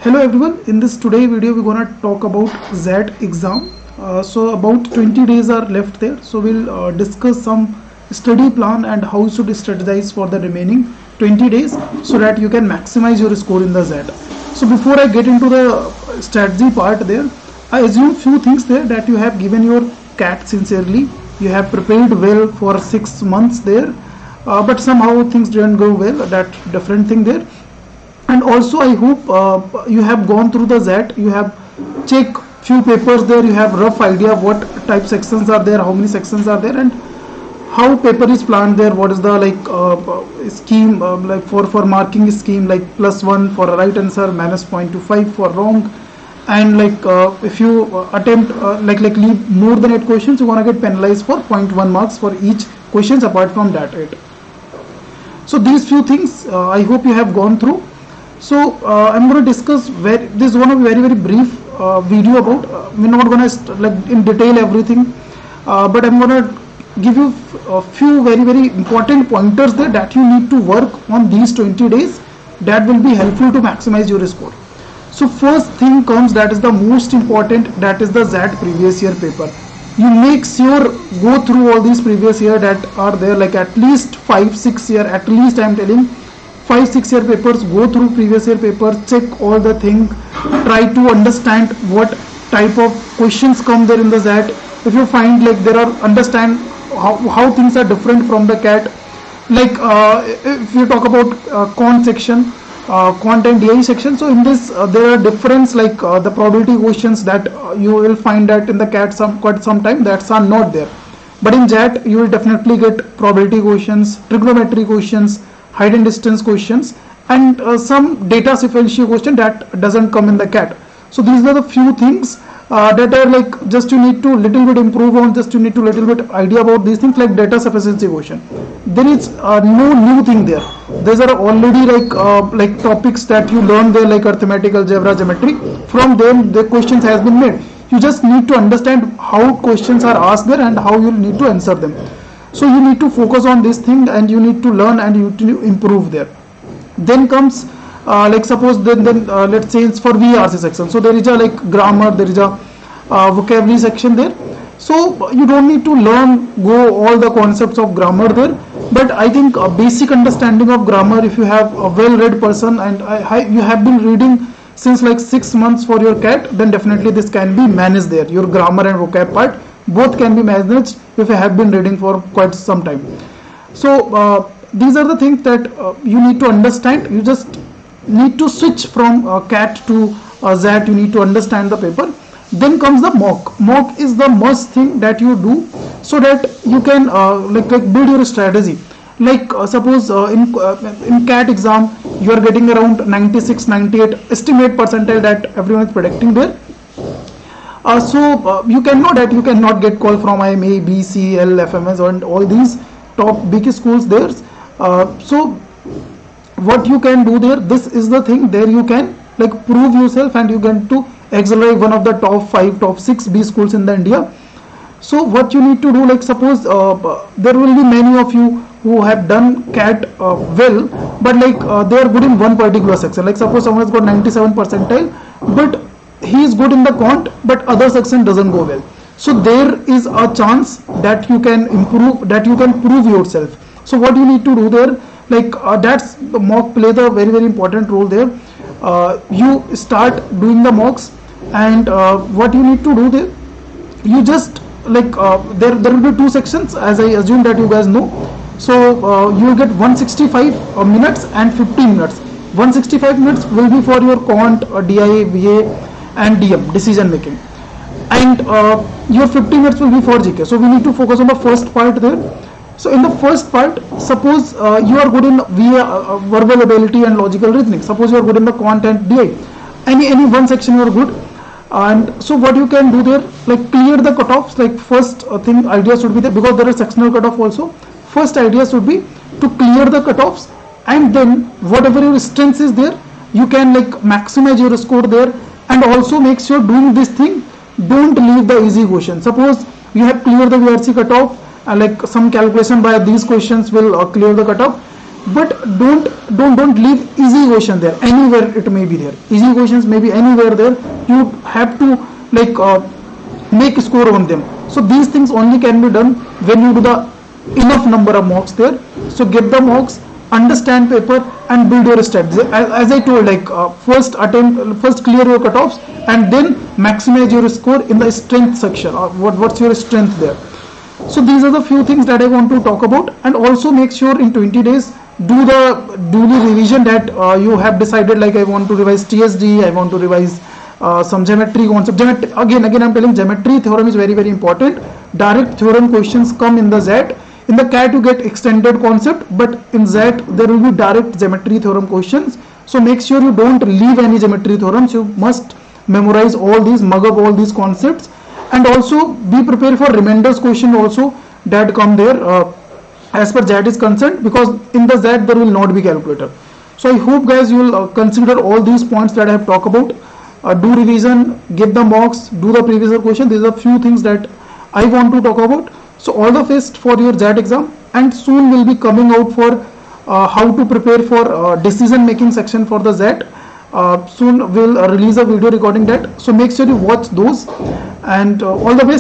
Hello everyone, in this today video we're gonna talk about ZAT exam. So about 20 days are left there, so we'll discuss some study plan and how you should strategize for the remaining 20 days so that you can maximize your score in the ZAT. So before I get into the strategy part there, I assume few things there that you have given your CAT sincerely, you have prepared well for 6 months there, but somehow things didn't go well, that different thing there. And also I hope you have gone through the ZAT, you have checked few papers there, you have rough idea of what type sections are there, how many sections are there, and how paper is planned there, what is the scheme like for marking scheme, like +1 for a right answer, -0.25 for wrong, and if you attempt leave more than 8 questions, you're gonna get penalized for 0.1 marks for each questions apart from that 8. So these few things I hope you have gone through. So I'm going to discuss this is one of very brief video about we're not going to in detail everything, but I'm going to give you a few very important pointers there that you need to work on these 20 days that will be helpful to maximize your score. So first thing comes, that is the most important, that is the ZAT previous year paper. You make sure go through all these previous year that are there, like at least 5-6 year, at least I'm telling 5-6 year papers, go through previous year papers, check all the thing, try to understand what type of questions come there in the ZAT. If you find there are, understand how things are different from the CAT, if you talk about quant section, quant and DI section, so in this there are difference the probability questions that you will find that in the CAT quite some time that are not there, but in ZAT you will definitely get probability questions, trigonometry questions, height and distance questions, and some data sequential question that doesn't come in the CAT. So these are the few things that are just you need to little bit improve on, just you need to little bit idea about these things, like data sufficiency question. There is no new thing there. These are already topics that you learn there, like arithmetic, algebra, geometry. From them the questions has been made. You just need to understand how questions are asked there and how you need to answer them. So you need to focus on this thing and you need to learn and you need to improve there. Then comes suppose then let's say it's for VRC section. So there is a grammar, there is a vocabulary section there. So you don't need to go all the concepts of grammar there, but I think a basic understanding of grammar, if you have a well-read person and you have been reading since 6 months for your CAT, then definitely this can be managed there. Your grammar and vocab part both can be managed if you have been reading for quite some time. So these are the things that you need to understand. You just need to switch from CAT to ZAT. You need to understand the paper. Then comes the mock. Mock is the must thing that you do so that you can build your strategy. Suppose in CAT exam you are getting around 96, 98 estimate percentile that everyone is predicting there. You cannot get call from IMA, BCL, FMS and all these top big schools there. So what you can do there, this is the thing, there you can prove yourself and you can to accelerate one of the top 5, top 6 B schools in the India. So what you need to do, suppose there will be many of you who have done CAT well, but they are good in one particular section. Suppose someone has got 97 percentile, but he is good in the quant, but other section doesn't go well. So there is a chance that you can improve, that you can prove yourself. So what you need to do there, that's the mock play the very important role there. You start doing the mocks, and what you need to do there, you just there will be 2 sections, as I assume that you guys know. So you will get 165 minutes and 15 minutes. 165 minutes will be for your quant, DI, VA and DM, decision making, and your 50 minutes will be for GK. So we need to focus on the first part there. So in the first part, suppose you are good in VA, verbal ability and logical reasoning. Suppose you are good in the quant and DI, any one section you are good, and so what you can do there, clear the cutoffs. First thing, idea should be there, because there is sectional cutoff also. First idea should be to clear the cutoffs, and then whatever your strength is there, you can maximize your score there. And also make sure doing this thing, don't leave the easy question. Suppose you have cleared the VRC cutoff, some calculation by these questions will clear the cutoff, but don't leave easy question there. Anywhere it may be there, easy questions may be anywhere there. You have to like make score on them. So these things only can be done when you do the enough number of mocks there. So get the mocks, understand paper, and build your strategy. As I told, like first attempt, first clear your cutoffs, and then maximize your score in the strength section. What's your strength there? So these are the few things that I want to talk about. And also make sure in 20 days do the duly revision that you have decided, like I want to revise TSD, I want to revise some geometry concept. Again I'm telling, geometry theorem is very important. Direct theorem questions come in the ZAT. In the CAT you get extended concept, but in ZAT there will be direct geometry theorem questions. So make sure you don't leave any geometry theorems. You must memorize all these, mug up all these concepts, and also be prepared for remainders question also that come there as per ZAT is concerned, because in the ZAT there will not be calculator. So I hope guys you will consider all these points that I have talked about. Do revision, get the mocks, do the previous year question. These are few things that I want to talk about. So all the best for your ZAT exam, and soon will be coming out for how to prepare for decision making section for the ZAT. Soon we'll release a video recording that, so make sure you watch those, and all the best.